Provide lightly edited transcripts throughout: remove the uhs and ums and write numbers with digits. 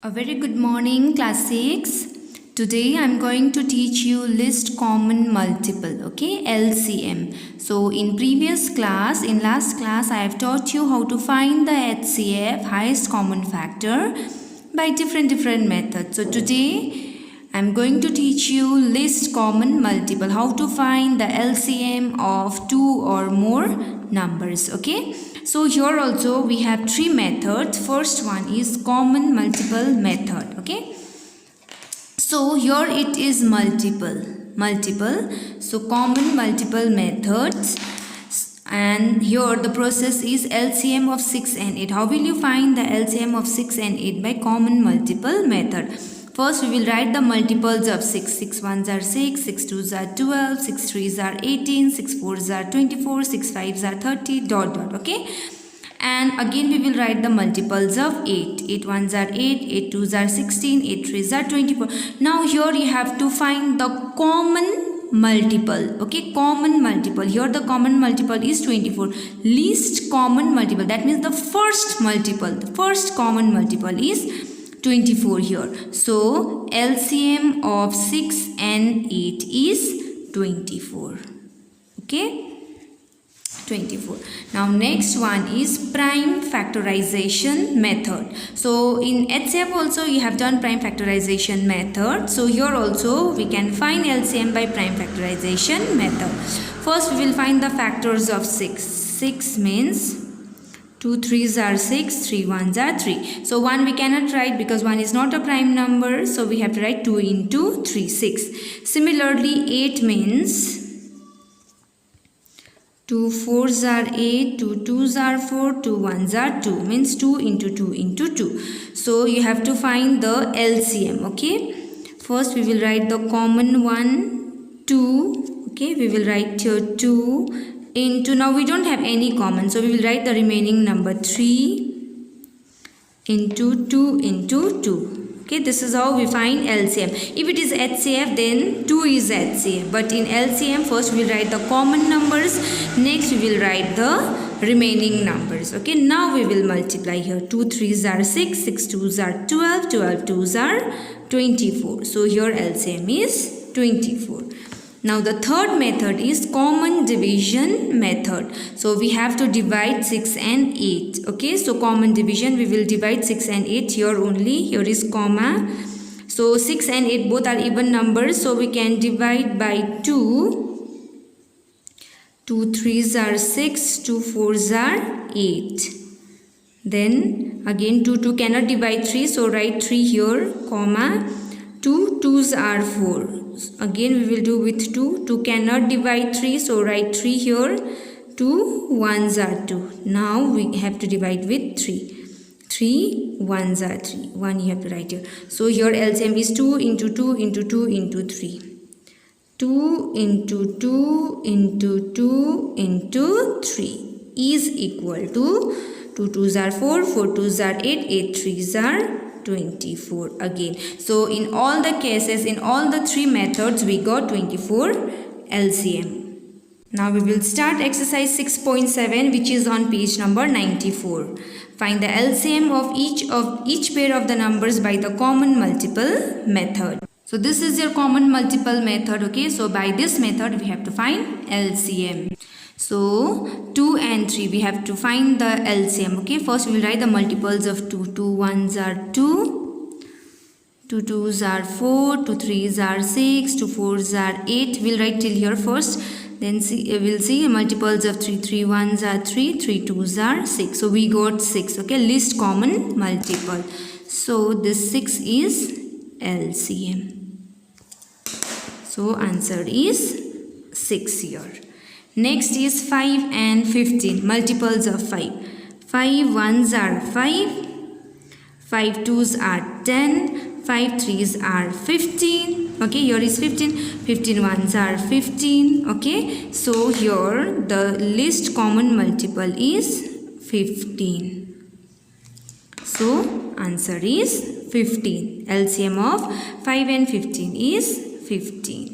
A very good morning, class 6. Today I'm going to teach you list common multiple, okay, LCM. So in last class I have taught you how to find the HCF, highest common factor, by different methods. So today I'm going to teach you list common multiple, how to find the LCM of two or more numbers, okay. So here also we have three methods. First one is common multiple method, okay. So here it is multiple. So common multiple methods, and here the process is LCM of 6 and 8. How will you find the LCM of 6 and 8? By common multiple method. First we will write the multiples of 6. 6 1s are 6, 6 2s are 12, 6 3s are 18, 6 4s are 24, 6 5s are 30, ... okay. And again we will write the multiples of 8. 8 1s are 8, 8 2s are 16, 8 3s are 24. Now here you have to find the common multiple, okay, common multiple. Here the common multiple is 24. Least common multiple, that means the first common multiple is 24 here. So LCM of 6 and 8 is 24, okay, 24. Now next one is prime factorization method. So in HCF also you have done prime factorization method. So here also we can find LCM by prime factorization method. First we will find the factors of 6. 6 means 2 3s are 6, 3 1s are 3. So 1 we cannot write because 1 is not a prime number. So we have to write 2 into 3, 6. Similarly 8 means 2 4s are 8, 2 2s are 4, 2 1s are 2. Means 2 into 2 into 2. So you have to find the LCM, okay. First we will write the common one, 2, okay. We will write here 2 into, now we don't have any common, so we will write the remaining number 3 into 2 into 2, okay. This is how we find LCM. If it is HCF then 2 is HCF, but in LCM first we will write the common numbers, next we will write the remaining numbers, okay. Now we will multiply here. 2 3s are 6, 6 2s are 12, 12 2s are 24. So here LCM is 24. Now the third method is common division method. So we have to divide 6 and 8. Okay, so common division, we will divide 6 and 8 here only. Here is comma. So 6 and 8 both are even numbers. So we can divide by 2. 2 3s are 6, 2 4s are 8. Then again 2 cannot divide 3. So write 3 here, comma. 2 2s are 4. Again we will do with 2. 2 cannot divide 3. So write 3 here. 2 1s are 2. Now we have to divide with 3. 3 1s are 3. 1 you have to write here. So here LCM is 2 into 2 into 2 into 3. 2 into 2 into 2 into 3 is equal to 2 2s are 4, 4 2s are 8, 8 3s are 24 again. So in all the cases, in all the three methods, we got 24 LCM. Now we will start exercise 6.7, which is on page number 94. Find the LCM of each pair of the numbers by the common multiple method. So this is your common multiple method, okay. So by this method we have to find LCM. So 2 and 3 we have to find the LCM, okay. First we will write the multiples of 2. 2 1s are 2, 2 2s are 4, 2 3s are 6, 2 4s are 8. We will write till here first. Then we will see multiples of 3. 3 1s are 3, 3 2s are 6. So we got 6, okay. Least common multiple. So this 6 is LCM. So answer is 6 here. Next is 5 and 15. Multiples of 5. 5 1s are 5. 5 2s are 10. 5 3s are 15. Okay, here is 15. 15 1s are 15. Okay, so here the least common multiple is 15. So answer is 15. LCM of 5 and 15 is 15.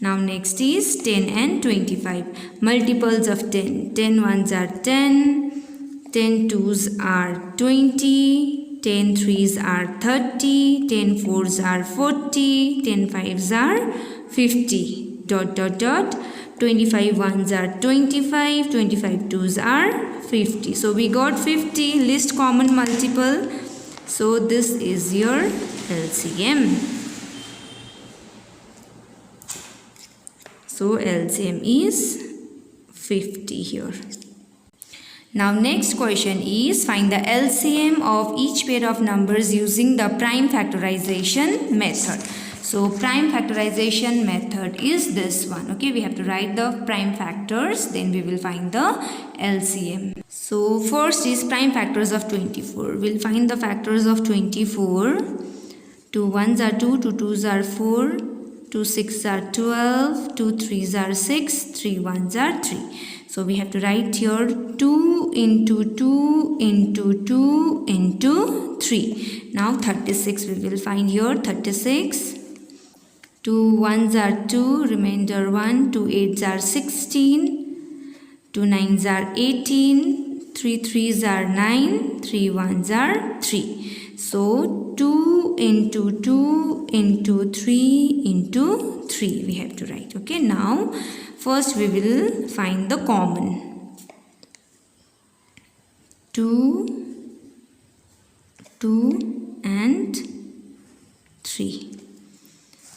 Now next is 10 and 25. Multiples of 10. 10 1s are 10. 10 2s are 20. 10 threes are 30, 10 fours are 40, 10 fives are 50, dot dot dot, 25 ones are 25, 25 twos are 50. So we got 50, list common multiple. So this is your LCM. So LCM is 50 here. Now next question is find the LCM of each pair of numbers using the prime factorization method. So prime factorization method is this one. Okay, we have to write the prime factors, then we will find the LCM. So first is prime factors of 24. We'll find the factors of 24. 2 ones are 2, 2 twos are 4, 2 sixes are 12, 2 threes are 6, 3 ones are 3. So we have to write here 2 into 2 into 2 into 3. Now 36 we will find here 36. 2 ones are 2, remainder 1, 2 eights are 16, 2 nines are 18, 3 threes are 9, 3 ones are 3. So 2 into 2 into 3 into 3 we have to write. Okay, now first we will find the common. 2, 2 and 3.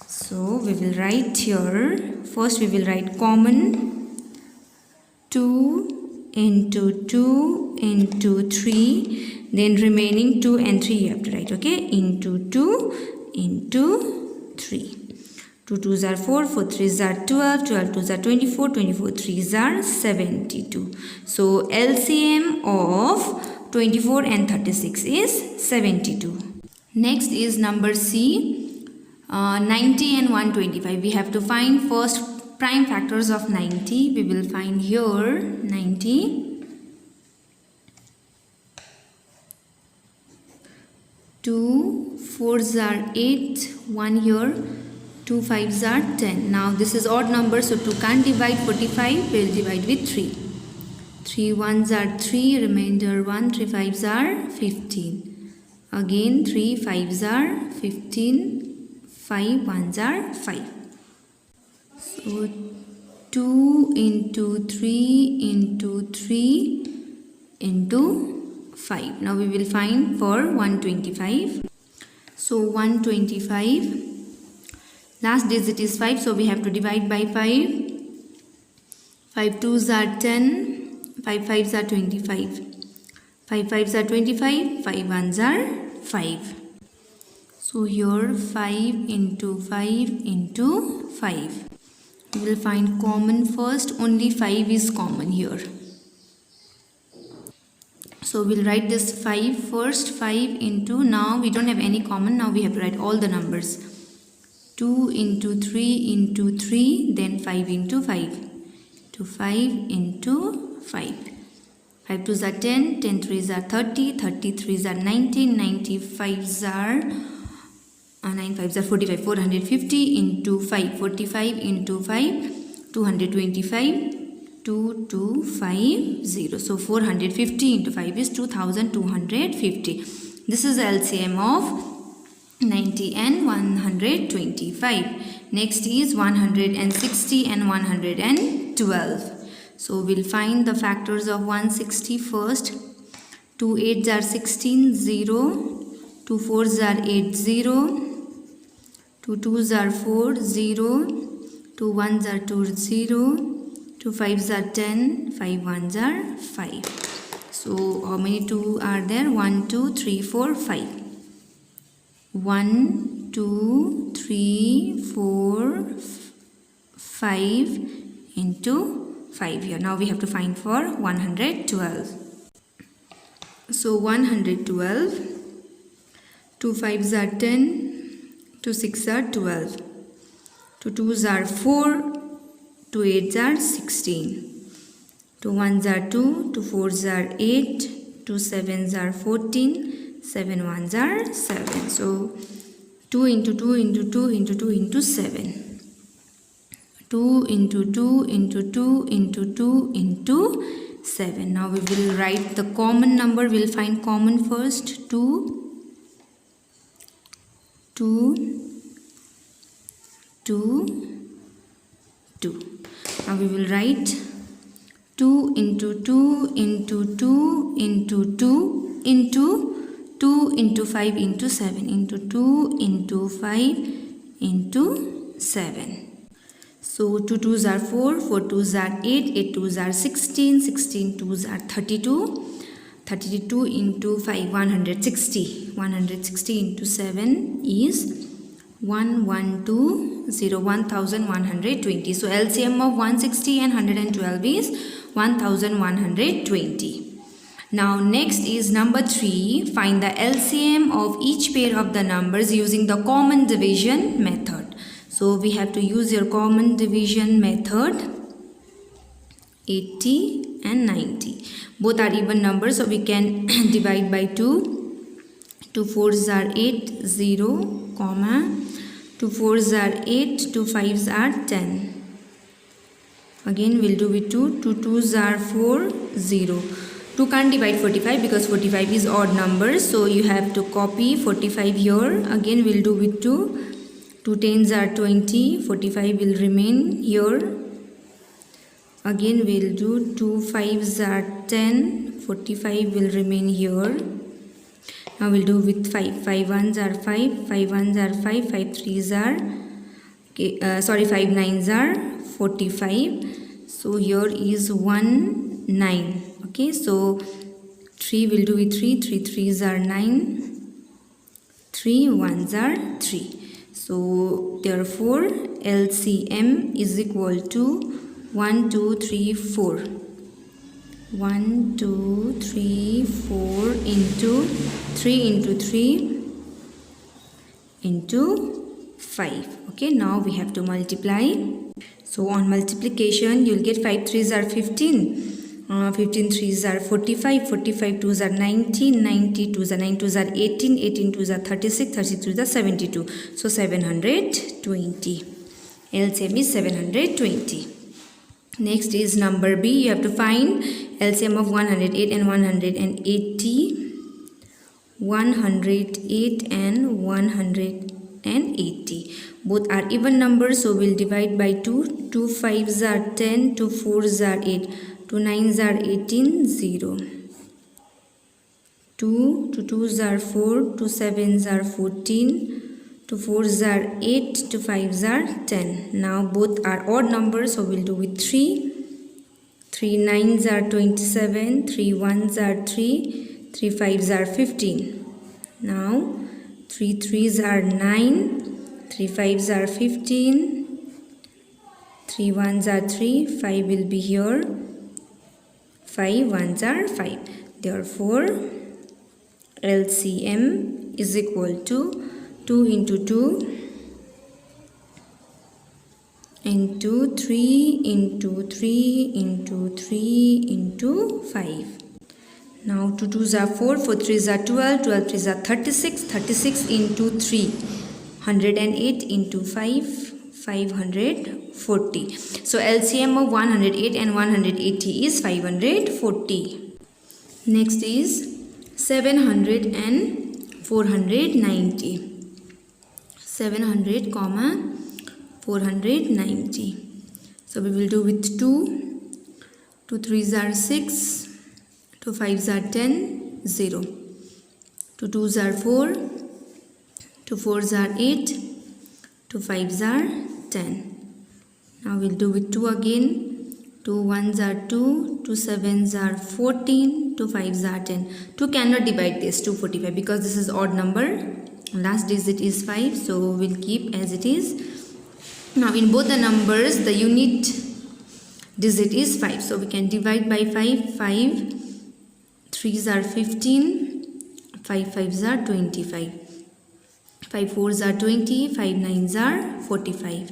So we will write here, first we will write common 2 into 2 into 3, then remaining 2 and 3 you have to write, okay, into 2 into 3. 2 twos are 4, 4 threes are 12, 12 twos are 24, 24 threes are 72. So LCM of 24 and 36 is 72. Next is number C. 90 and 125. We have to find first prime factors of 90. We will find here 90. 2 fours are 8, 1 here, 2 fives are 10. Now this is odd number, so 2 can't divide 45. We will divide with 3. 3 ones are 3, remainder 1, 3 fives are 15. Again 3 fives are 15. 5 ones are 5. So 2 into 3 into 3 into 5. Now we will find for 125. So 125. Last digit is 5. So we have to divide by 5. 5 twos are 10. 5 fives are 25. 5 fives are 25. 5 ones are 5. So here 5 into 5 into 5. We will find common first. Only 5 is common here. So we'll write this 5 first. 5 into, now we don't have any common. Now we have to write all the numbers. 2 into 3 into 3. Then 5 into 5. To 5 into 5. 5 twos are 10. 10 threes are 30. 30 threes are 90. 90 fives are 9 fives are 45, 450 into 5, 45 into 5, 225, 2250. So 450 into 5 is 2250. This is the LCM of 90 and 125. Next is 160 and 112. So we'll find the factors of 160 first. 2 8s are 16, 0. 2 4s are 8, 0. 2 twos are 4, 0. 2 ones are 2, 0. 2 fives are 10. 5 ones are 5. So how many 2 are there? 1, 2, 3, 4, 5. 1, 2, 3, 4, 5 into 5 here. Now we have to find for 112. So 112. 2 fives are 10. 2 6 are 12. 2 2s are 4. 2 8s are 16. 2 1s are 2. 2 4s are 8. 2 7s are 14. 7 1s are 7. So 2 into 2 into 2 into 2 into 7. 2 into 2 into 2 into 2 into 7. Now we will write the common number. We will find common first. 2 2, 2, 2. Now we will write 2 into 2 into 2 into 2 into 2 into 5 into 7 into 2 into 5 into 7. So 2 2s are 4, 4 2s are 8, 8 2s are 16, 16 2s are 32, 32 into 5 160, 160 into 7 is 1120. So LCM of 160 and 112 is 1120. Now next is number 3. Find the LCM of each pair of the numbers using the common division method. So we have to use your common division method. 80 and 90. Both are even numbers, so we can divide by 2. 2 4s are 8, 0, comma. 2 4s are 8, 2 5s are 10. Again we'll do with 2. 2 2s are 4, 0. 2 can't divide 45 because 45 is odd number, so you have to copy 45 here. Again we'll do with 2. 2 10s are 20, 45 will remain here. Again we'll do 2 5s are 10, 45 will remain here. Now we'll do with 5. 5 1s are 5, 5 1s are 5, 5 3s are 5 9s are 45. So here is 1 9. Okay, so 3 will do with 3, 3 3s are 9, 3 1s are 3. So therefore LCM is equal to 1 2 3 4. 1 2 3 4 into 3 into 3 into 5. Okay, now we have to multiply. So on multiplication you'll get 5 3s are 15. 15 3s are 45, 45 2s are 19, 90 2s are 9 2s are 18, 18 2s are 36, 36 2s are 72. So 720. LCM is 720. Next is number B. You have to find LCM of 108 and 180. 108 and 180. Both are even numbers, so we'll divide by 2. 2 5s are 10, 2 4s are 8, 2 9s are 18, 0. 2 2s are 4, 2 7s are 14, 2 4s are 8, 2 5s are 10. Now both are odd numbers, so we'll do with 3. 3 9s are 27, 3 1s are 3, 3 5s are 15. Now 3 3s are 9, 3 5s are 15, 3 1s are 3, 5 will be here, 5 1s are 5. Therefore LCM is equal to 2 into 2 into 3 into 3 into 3 into 5. Now 2 2s are 4, 4 3s are 12, 12 3s are 36, 36 into 3, 108 into 5, 540. So LCM of 108 and 180 is 540. Next is 700 and 490. 700 comma 490. So we will do with 2. 2 3s are 6, 2 5s are 10, 0. 2 2s are 4, 2 4s are 8, 2 5s are 10. Now we'll do with 2 again. 2 1s are 2, 2 7s are 14, 2 5s are 10. 2 cannot divide this 245 because this is odd number. Last digit is 5, so we'll keep as it is. Now in both the numbers the unit digit is 5, so we can divide by 5. 5 3s are 15, 5 5s are 25, 5 4s are 20, 5 9s are 45.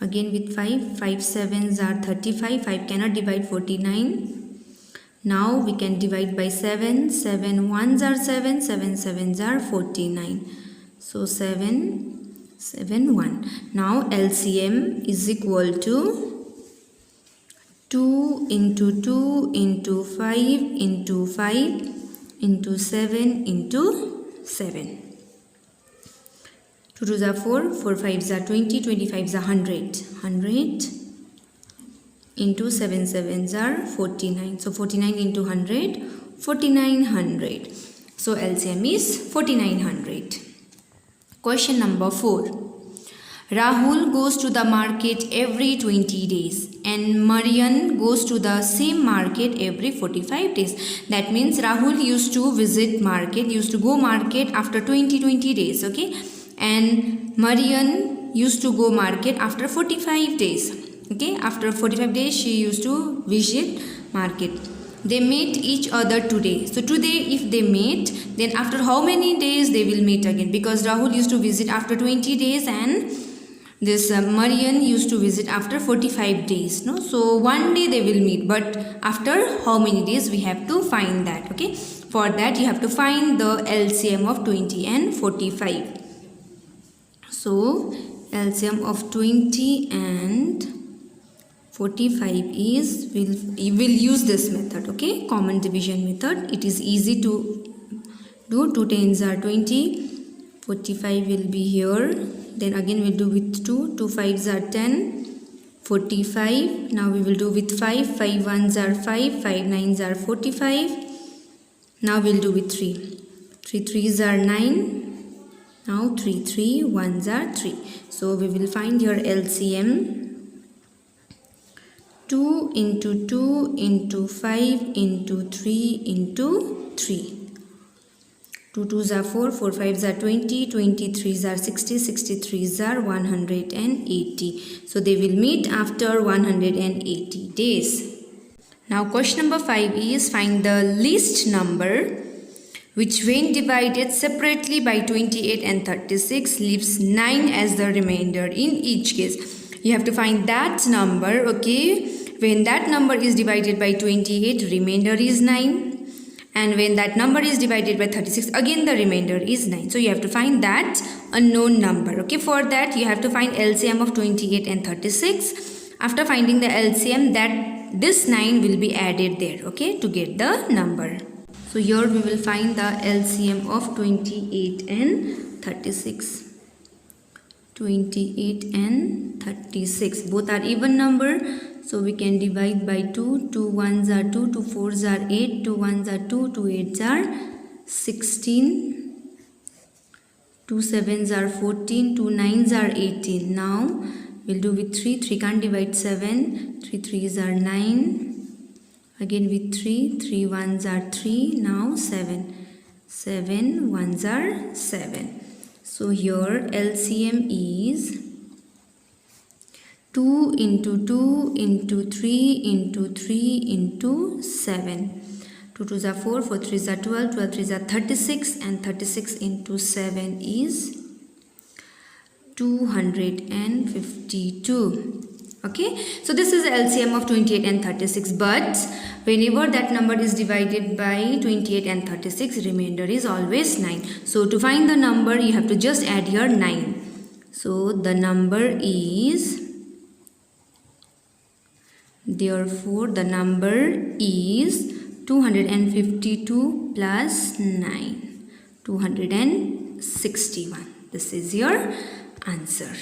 Again with 5, 5 7s are 35, 5 cannot divide 49. Now we can divide by 7, 7 1s are 7, 7 7s are 49. So 7 7 1. Now LCM is equal to 2 into 2 into 5 into 5 into 7 into 7. 2 2s are 4, 4 5s are 20, 25s are 100. 100 into 7 7s are 49. So 49 into 100, 4900. So LCM is 4900. Question number 4. Rahul goes to the market every 20 days and Marian goes to the same market every 45 days. That means Rahul used to visit market, used to go market after 20 days, okay? And Marian used to go market after 45 days, okay? After 45 days she used to visit market. They met each other today. So today if they meet, then after how many days they will meet again? Because Rahul used to visit after 20 days and this Marian used to visit after 45 days, no? So one day they will meet, but after how many days we have to find that, okay? For that you have to find the LCM of 20 and 45. So LCM of 20 and 45 is, we will use this method, okay? Common division method. It is easy to do. 2 tens are 20, 45 will be here. Then again we'll do with 2, 2 5s are 10, 45. Now we will do with 5, 5 1s are 5, 5 9s are 45. Now we'll do with 3, 3 3s are 9. Now 3 3 1s are 3. So we will find your LCM. 2 into 2 into 5 into 3 into 3. 2 2s are 4, 4 5s are 20, 23s are 60, 63s are 180. So they will meet after 180 days. Now question number 5 is, find the least number which when divided separately by 28 and 36 leaves 9 as the remainder in each case. You have to find that number, okay? When that number is divided by 28, remainder is 9. And when that number is divided by 36, again the remainder is 9. So you have to find that unknown number, okay? For that you have to find LCM of 28 and 36. After finding the LCM, that this 9 will be added there, okay, to get the number. So here we will find the LCM of 28 and 36. 28 and 36, both are even number. So we can divide by 2, 2 1s are 2, 2 4s are 8, 2 1s are 2, 2 8s are 16, 2 7s are 14, 2 9s are 18. Now we'll do with 3, 3 can't divide 7, 3 3s are 9, again with 3, 3 1s are 3, now 7, 7 1s are 7. So here LCM is 2 into 2 into 3 into 3 into 7. 2 2s are 4, 4 3s are 12, 12 3s are 36, and 36 into 7 is 252. Okay, so this is LCM of 28 and 36, but whenever that number is divided by 28 and 36, remainder is always 9. So to find the number, you have to just add here 9. So the number is, therefore the number is 252 plus 9, 261. This is your answer.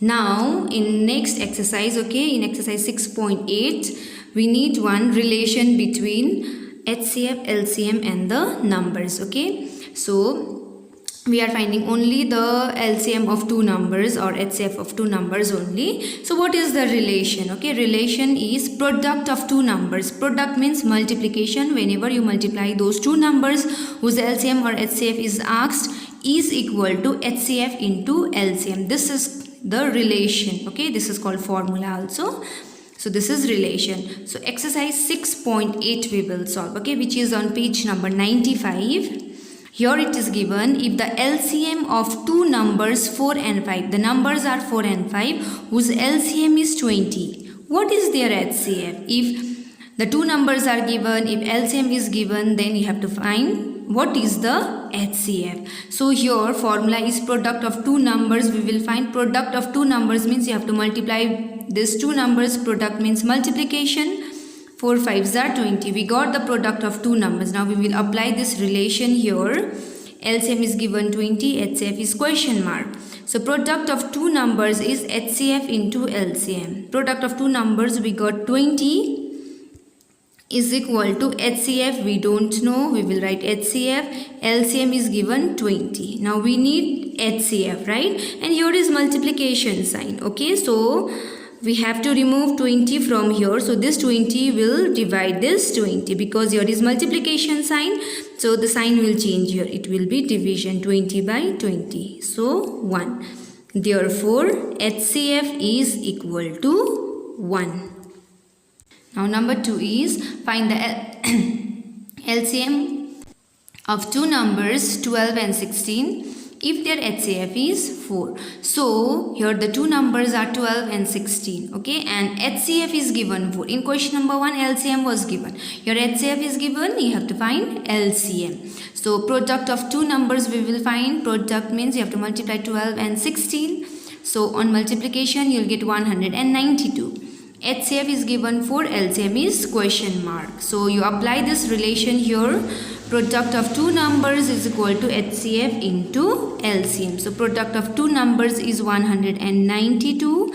Now in next exercise, okay, in exercise 6.8, we need one relation between HCF, LCM and the numbers, okay. So we are finding only the LCM of two numbers or HCF of two numbers only. So what is the relation? Okay, relation is product of two numbers. Product means multiplication. Whenever you multiply those two numbers whose LCM or HCF is asked is equal to HCF into LCM. This is the relation, okay. This is called formula also. So this is relation. So exercise 6.8 we will solve, okay, which is on page number 95. Here it is given, if the LCM of two numbers 4 and 5, the numbers are 4 and 5 whose LCM is 20, what is their HCF? If the two numbers are given, if LCM is given, then you have to find what is the HCF. So here formula is product of two numbers. We will find product of two numbers means you have to multiply these two numbers. Product means multiplication. 4 5s are 20. We got the product of two numbers. Now we will apply this relation here. LCM is given 20, HCF is question mark. So product of two numbers is HCF into LCM. Product of two numbers, we got 20 is equal to HCF, we don't know, we will write HCF. LCM is given 20. Now we need HCF, right? And here is multiplication sign. Okay, so we have to remove 20 from here. So this 20 will divide this 20 because here is multiplication sign. So the sign will change here. It will be division, 20 by 20. So 1. Therefore, HCF is equal to 1. Now number 2 is find the LCM of two numbers 12 and 16 if their HCF is 4. So here the two numbers are 12 and 16, okay, and HCF is given 4. In question number 1 LCM was given. Your HCF is given, you have to find LCM. So product of two numbers we will find. Product means you have to multiply 12 and 16. So on multiplication you will get 192. HCF is given 4, LCM is question mark. So you apply this relation here. Product of two numbers is equal to HCF into LCM. So product of two numbers is 192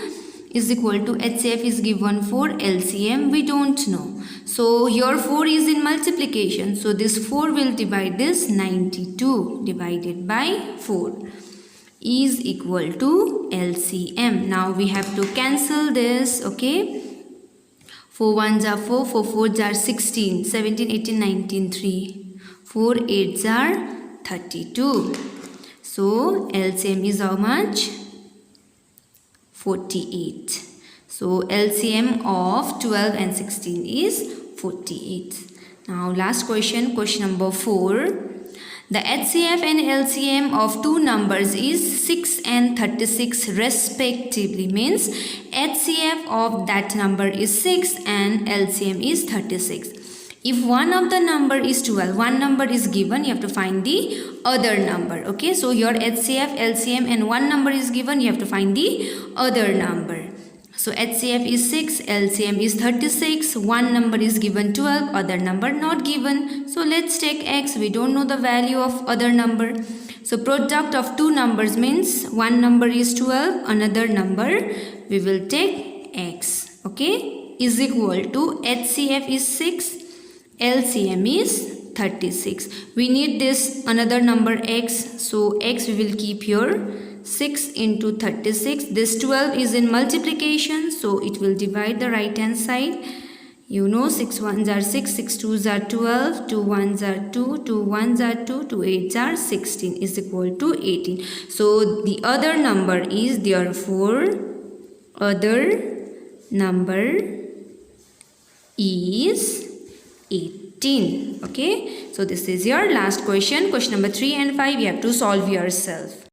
is equal to HCF is given 4, LCM we don't know. So here 4 is in multiplication. So this 4 will divide this 92 divided by 4 is equal to LCM. Now we have to cancel this, okay. 4 1s are 4, 4 4s are 16, 17, 18, 19, 3. 4 8s are 32. So LCM is how much? 48. So LCM of 12 and 16 is 48. Now last question, question number 4. The HCF and LCM of two numbers is 6 and 36 respectively. Means HCF of that number is 6 and LCM is 36. If one of the number is 12, one number is given, you have to find the other number. Okay, so your HCF, LCM and one number is given, you have to find the other number. So HCF is 6, LCM is 36, one number is given 12, other number not given. So let's take x, we don't know the value of other number. So product of two numbers means one number is 12, another number we will take x, okay, is equal to HCF is 6, LCM is 36. We need this another number x, so x we will keep here. 6 into 36, this 12 is in multiplication, so it will divide the right hand side. You know 6 1s are 6, 6 2s are 12, 2 1s are 2, 2 1s are 2, 2 8s are 16 is equal to 18. So the other number is therefore other number is 18. Okay, so this is your last question. Question number 3 and 5 you have to solve yourself.